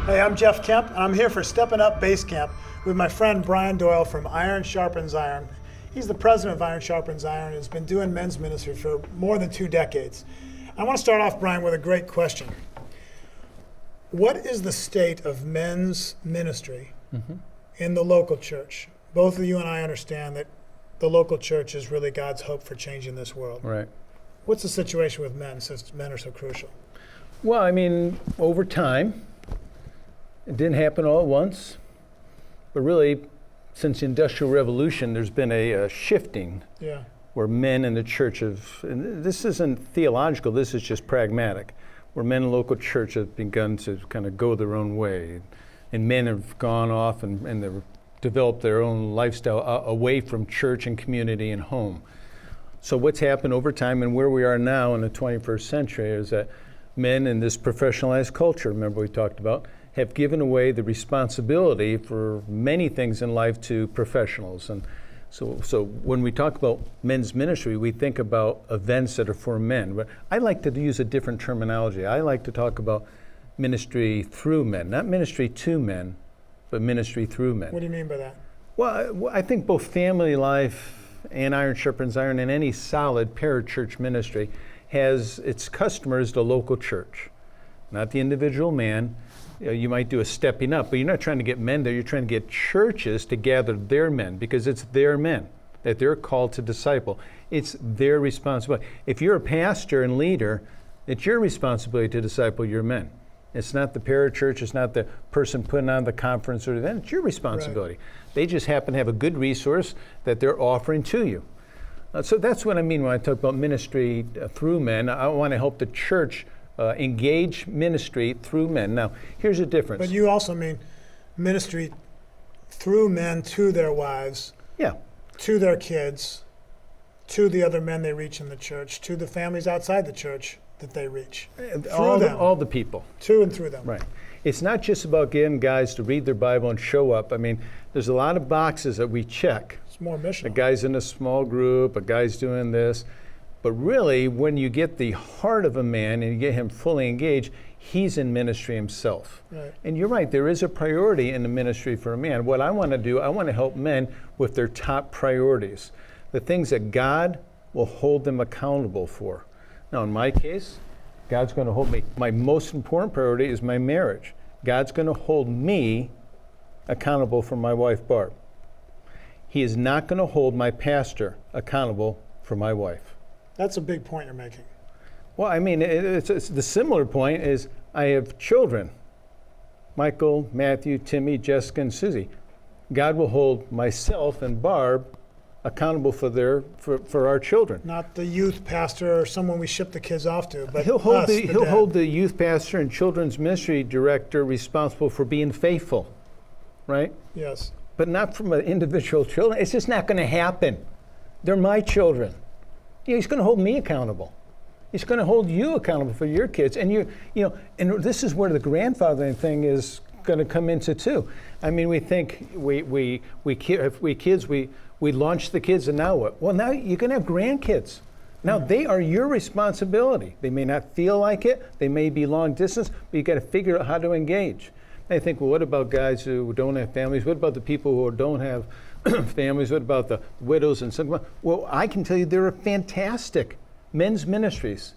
Hey, I'm Jeff Kemp, and I'm here for Stepping Up Base Camp with my friend Brian Doyle from Iron Sharpens Iron. He's the president of Iron Sharpens Iron and has been doing men's ministry for more than 2 decades. I want to start off, Brian, with a great question. What is the state of men's ministry in the local church? Both of you and I understand that the local church is really God's hope for changing this world. Right. What's the situation with men, since men are so crucial? Well, I mean, over time, it didn't happen all at once, but really, since the Industrial Revolution, there's been a shifting where men in the church have, and this isn't theological, this is just pragmatic, where men in local church have begun to kind of go their own way, and men have gone off and they've developed their own lifestyle away from church and community and home. So what's happened over time and where we are now in the 21st century is that men in this professionalized culture, remember we talked about, have given away the responsibility for many things in life to professionals. And so when we talk about men's ministry, we think about events that are for men. But I like to use a different terminology. I like to talk about ministry through men, not ministry to men, but ministry through men. What do you mean by that? Well, I think both family life and Iron Sharpens Iron and any solid parachurch ministry has its customers the local church, not the individual man. You might do a stepping up, but you're not trying to get men there. You're trying to get churches to gather their men because it's their men that they're called to disciple. It's their responsibility. If you're a pastor and leader, it's your responsibility to disciple your men. It's not the parachurch. It's not the person putting on the conference or the event. It's your responsibility. Right. They just happen to have a good resource that they're offering to you. So that's what I mean when I talk about ministry through men. I want to help the church engage ministry through men. Now, here's the difference. But you also mean ministry through men to their wives, to their kids, to the other men they reach in the church, to the families outside the church that they reach. All the people. To and through them. Right. It's not just about getting guys to read their Bible and show up. I mean, there's a lot of boxes that we check. It's more missional. A guy's in a small group, a guy's doing this. But really, when you get the heart of a man and you get him fully engaged, he's in ministry himself. Right. And you're right, there is a priority in the ministry for a man. What I want to do, I want to help men with their top priorities, the things that God will hold them accountable for. Now, in my case, God's going to hold me. My most important priority is my marriage. God's going to hold me accountable for my wife, Barb. He is not going to hold my pastor accountable for my wife. That's a big point you're making. Well, I mean, it's the similar point is I have children, Michael, Matthew, Timmy, Jessica, and Susie. God will hold myself and Barb accountable for our children. Not the youth pastor or someone we ship the kids off to, but he'll hold the youth pastor and children's ministry director responsible for being faithful, right? Yes. But not from an individual children. It's just not going to happen. They're my children. He's going to hold me accountable. He's going to hold you accountable for your kids. And and this is where the grandfathering thing is going to come into too. I mean, we think we launch the kids and now what? Well, now you're going to have grandkids. Now they are your responsibility. They may not feel like it. They may be long distance, but you got to figure out how to engage. And I think, well, what about guys who don't have families? What about the people who don't have families? What about the widows and single? Well, I can tell you there are fantastic men's ministries.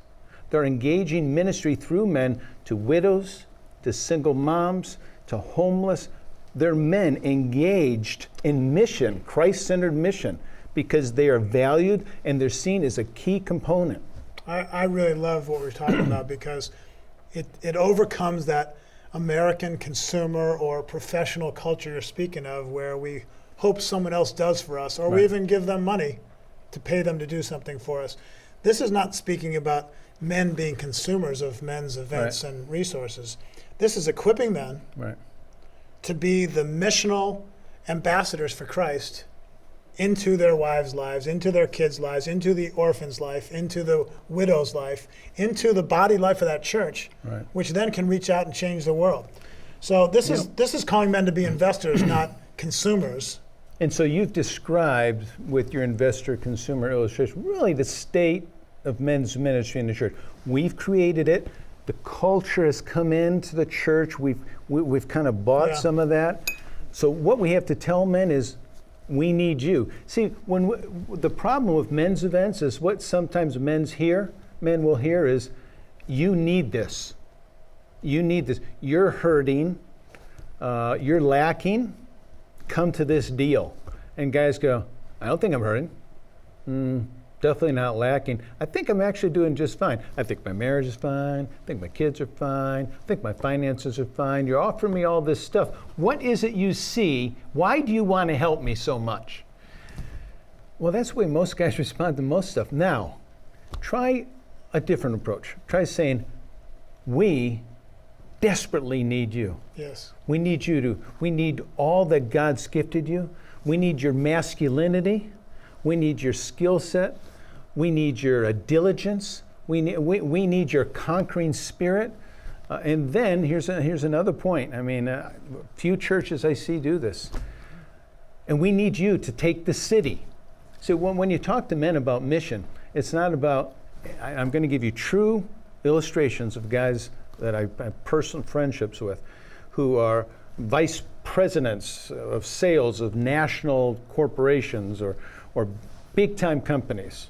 They're engaging ministry through men to widows, to single moms, to homeless. They're men engaged in mission, Christ-centered mission, because they are valued and they're seen as a key component. I really love what we're talking about because it overcomes that American consumer or professional culture you're speaking of where we hope someone else does for us, or we even give them money to pay them to do something for us. This is not speaking about men being consumers of men's events and resources. This is equipping men to be the missional ambassadors for Christ into their wives' lives, into their kids' lives, into the orphan's life, into the widow's life, into the body life of that church, which then can reach out and change the world. So this is calling men to be investors, not consumers. And so you've described with your investor-consumer illustration really the state of men's ministry in the church. We've created it. The culture has come into the church. We've kind of bought some of that. So what we have to tell men is, we need you. See, the problem with men's events is what sometimes men will hear is, you need this. You need this. You're hurting. You're lacking. Come to this deal. And guys go, I don't think I'm hurting. Definitely not lacking. I think I'm actually doing just fine. I think my marriage is fine. I think my kids are fine. I think my finances are fine. You're offering me all this stuff. What is it you see? Why do you want to help me so much? Well, that's the way most guys respond to most stuff. Now, try a different approach. Try saying, we desperately need you. Yes. We need all that God's gifted you. We need your masculinity. We need your skill set. We need your diligence. We need your conquering spirit. And then here's another point. I mean, few churches I see do this. And we need you to take the city. So when you talk to men about mission, it's not about, I'm going to give you true illustrations of guys that I have personal friendships with who are vice presidents of sales of national corporations or big-time companies,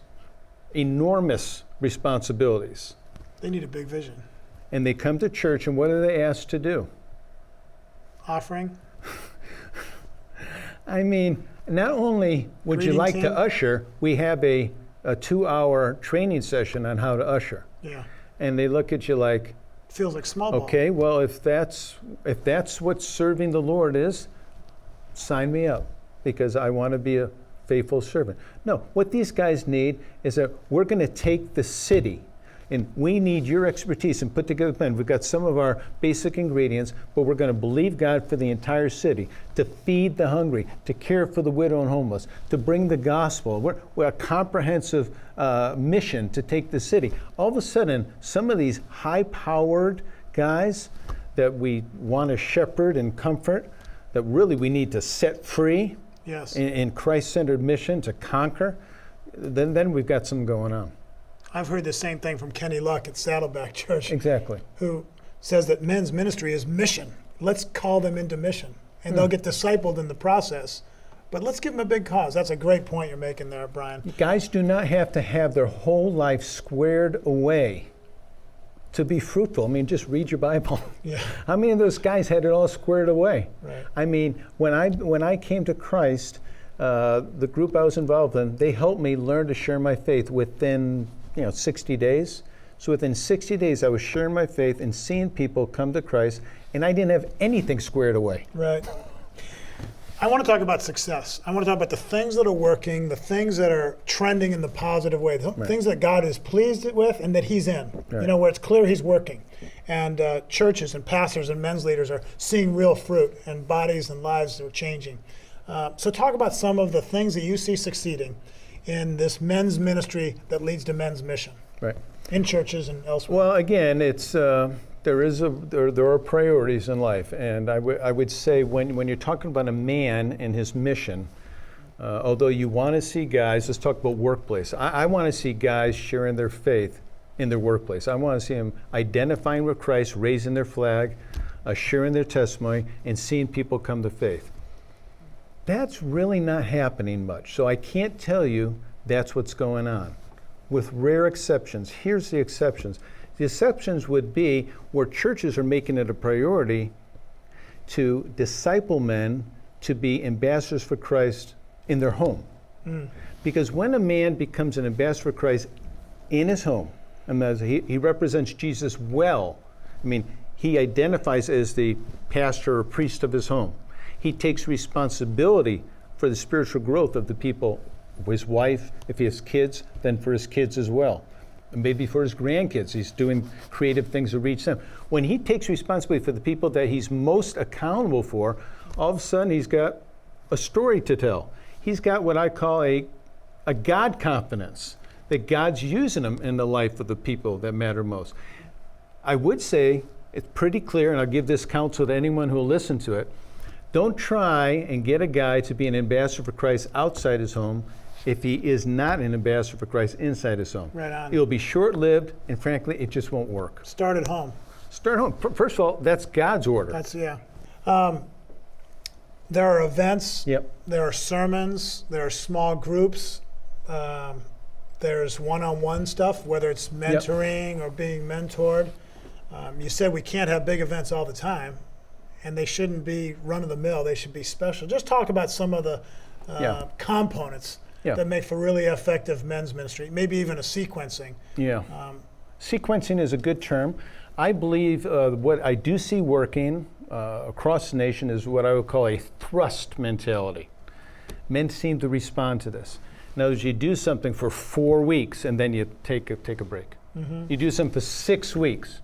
enormous responsibilities. They need a big vision. And they come to church, and what are they asked to do? Offering. I mean, not only would you like to usher, we have a 2-hour training session on how to usher. Yeah. And they look at you like, feels like small ball. Okay, well, if that's what serving the Lord is, sign me up, because I want to be a faithful servant. No, what these guys need is that we're going to take the city, and we need your expertise and put together a plan. We've got some of our basic ingredients, but we're going to believe God for the entire city, to feed the hungry, to care for the widow and homeless, to bring the gospel. We're a comprehensive mission to take the city. All of a sudden, some of these high-powered guys that we want to shepherd and comfort, that really we need to set free, yes, in Christ-centered mission to conquer, then we've got something going on. I've heard the same thing from Kenny Luck at Saddleback Church. Exactly. Who says that men's ministry is mission. Let's call them into mission. And they'll get discipled in the process. But let's give them a big cause. That's a great point you're making there, Brian. Guys do not have to have their whole life squared away to be fruitful. I mean, just read your Bible. Yeah. How many of those guys had it all squared away? Right. I mean, when I came to Christ, the group I was involved in, they helped me learn to share my faith within 60 days. So within 60 days, I was sharing my faith and seeing people come to Christ, and I didn't have anything squared away. Right. I want to talk about success. I want to talk about the things that are working, the things that are trending in the positive way, the things that God is pleased with and that He's in. Right. Where it's clear He's working. And churches and pastors and men's leaders are seeing real fruit, and bodies and lives are changing. So talk about some of the things that you see succeeding in this men's ministry that leads to men's mission. Right. In churches and elsewhere. Well, again, it's there are priorities in life, and I would say when you're talking about a man and his mission, although you want to see guys, let's talk about workplace. I want to see guys sharing their faith in their workplace. I want to see them identifying with Christ, raising their flag, sharing their testimony, and seeing people come to faith. That's really not happening much. So I can't tell you that's what's going on. With rare exceptions. Here's the exceptions. The exceptions would be where churches are making it a priority to disciple men to be ambassadors for Christ in their home. Because when a man becomes an ambassador for Christ in his home, and he represents Jesus well, I mean, he identifies as the pastor or priest of his home. He takes responsibility for the spiritual growth of the people, his wife, if he has kids, then for his kids as well. And maybe for his grandkids, he's doing creative things to reach them. When he takes responsibility for the people that he's most accountable for, all of a sudden he's got a story to tell. He's got what I call a God confidence, that God's using him in the life of the people that matter most. I would say it's pretty clear, and I'll give this counsel to anyone who will listen to it. Don't try and get a guy to be an ambassador for Christ outside his home if he is not an ambassador for Christ inside his home. Right on. It'll be short-lived, and frankly, it just won't work. Start at home. Start home. First of all, that's God's order. That's, yeah. There are events. Yep. There are sermons. There are small groups. There's one-on-one stuff, whether it's mentoring or being mentored. You said we can't have big events all the time, and they shouldn't be run-of-the-mill. They should be special. Just talk about some of the components that make for really effective men's ministry, maybe even a sequencing. Yeah. Sequencing is a good term. I believe what I do see working across the nation is what I would call a thrust mentality. Men seem to respond to this. In other words, you do something for 4 weeks and then you take a break. Mm-hmm. You do something for 6 weeks,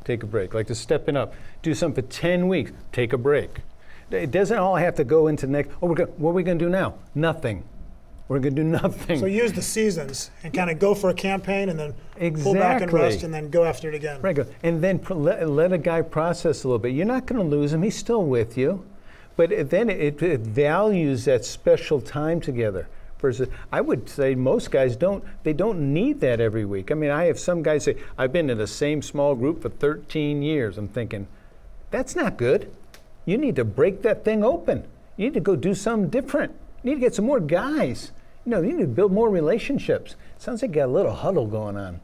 take a break. Like the stepping up. Do something for 10 weeks, take a break. It doesn't all have to go into next. What are we going to do now? Nothing. We're going to do nothing. So use the seasons and kind of go for a campaign and then pull back and rest and then go after it again. Right. And then let a guy process a little bit. You're not going to lose him. He's still with you. But then it values that special time together. Versus, I would say most guys don't need that every week. I mean, I have some guys say, I've been in the same small group for 13 years. I'm thinking, that's not good. You need to break that thing open. You need to go do something different. You need to get some more guys. You need to build more relationships. Sounds like you got a little huddle going on.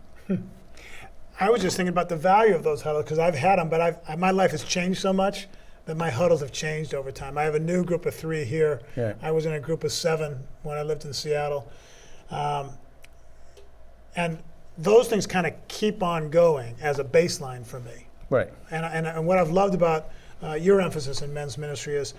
I was just thinking about the value of those huddles because I've had them, but my life has changed so much that my huddles have changed over time. I have a new group of 3 here. Yeah. I was in a group of 7 when I lived in Seattle. And those things kind of keep on going as a baseline for me. Right. And what I've loved about your emphasis in men's ministry is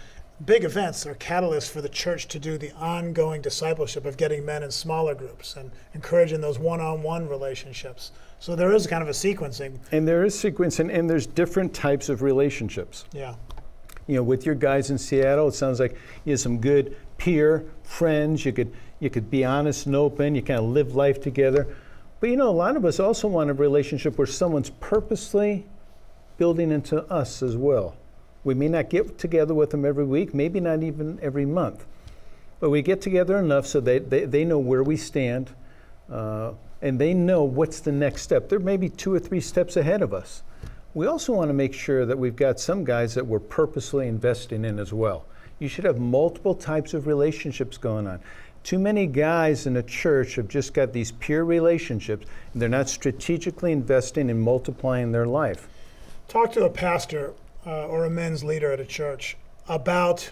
big events are catalysts for the church to do the ongoing discipleship of getting men in smaller groups and encouraging those one-on-one relationships. So there is kind of a sequencing. And there is sequencing, and there's different types of relationships. Yeah. With your guys in Seattle, it sounds like you have some good peer friends. You could be honest and open. You kind of live life together. But a lot of us also want a relationship where someone's purposely building into us as well. We may not get together with them every week, maybe not even every month, but we get together enough so they know where we stand, and they know what's the next step. There may be 2 or 3 steps ahead of us. We also want to make sure that we've got some guys that we're purposely investing in as well. You should have multiple types of relationships going on. Too many guys in a church have just got these peer relationships, and they're not strategically investing in multiplying their life. Talk to a pastor or a men's leader at a church about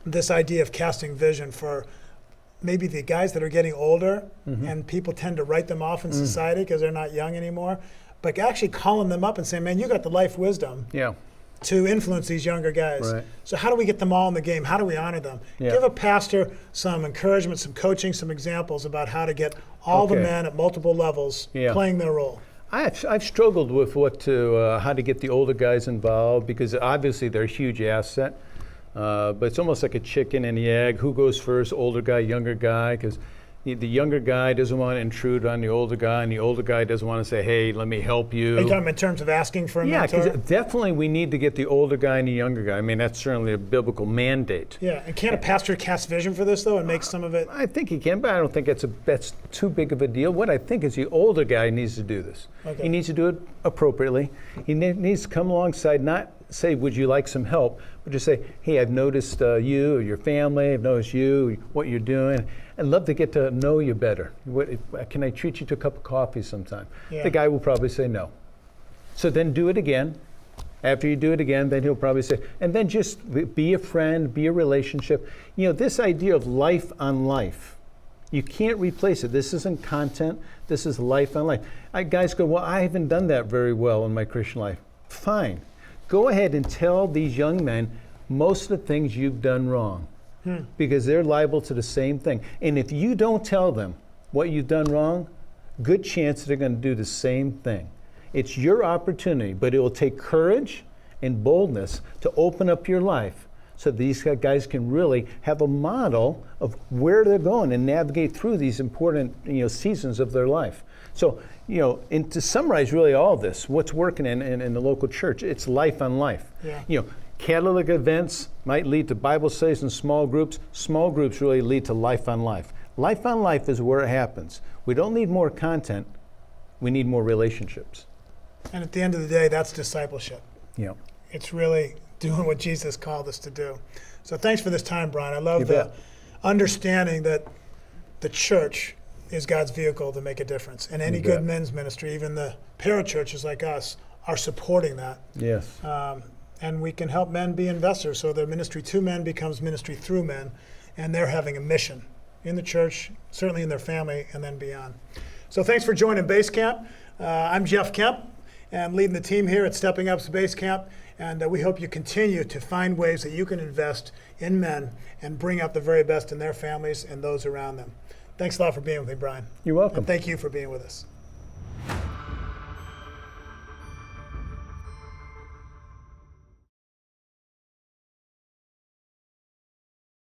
this idea of casting vision for maybe the guys that are getting older, and people tend to write them off in society because they're not young anymore, but actually calling them up and saying, man, you got the life wisdom to influence these younger guys. Right. So how do we get them all in the game? How do we honor them? Yeah. Give a pastor some encouragement, some coaching, some examples about how to get all the men at multiple levels playing their role. I've struggled with how to get the older guys involved, because obviously they're a huge asset, but it's almost like a chicken and the egg. Who goes first, older guy, younger guy? Because the younger guy doesn't want to intrude on the older guy, and the older guy doesn't want to say, hey, let me help you. Are you talking in terms of asking for a mentor? Yeah, because definitely we need to get the older guy and the younger guy. I mean, that's certainly a biblical mandate. Yeah, and can't a pastor cast vision for this, though, and make some of it? I think he can, but I don't think that's too big of a deal. What I think is the older guy needs to do this. Okay. He needs to do it appropriately. He needs to come alongside, not say, would you like some help, but just say, hey, I've noticed you or your family, I've noticed you, what you're doing. I'd love to get to know you better. Can I treat you to a cup of coffee sometime? Yeah. The guy will probably say no. So then do it again. After you do it again, then he'll probably say, and then just be a friend, be a relationship. This idea of life on life, you can't replace it. This isn't content, this is life on life. Guys go, well, I haven't done that very well in my Christian life. Fine. Go ahead and tell these young men most of the things you've done wrong. Because they're liable to the same thing. And if you don't tell them what you've done wrong, good chance they're going to do the same thing. It's your opportunity, but it will take courage and boldness to open up your life so these guys can really have a model of where they're going and navigate through these important seasons of their life. So, and to summarize really all of this, what's working in the local church, it's life on life. Yeah. Catalytic events might lead to Bible studies in small groups. Small groups really lead to life on life. Life on life is where it happens. We don't need more content. We need more relationships. And at the end of the day, that's discipleship. Yeah. It's really doing what Jesus called us to do. So thanks for this time, Brian. I love You the bet. understanding that the church is God's vehicle to make a difference. And any You good bet. men's ministry, even the parachurches like us, are supporting that. Yes. And we can help men be investors. So the ministry to men becomes ministry through men. And they're having a mission in the church, certainly in their family, and then beyond. So thanks for joining Base Camp. I'm Jeff Kemp, and I'm leading the team here at Stepping Up's Base Camp. And we hope you continue to find ways that you can invest in men and bring out the very best in their families and those around them. Thanks a lot for being with me, Brian. You're welcome. And thank you for being with us.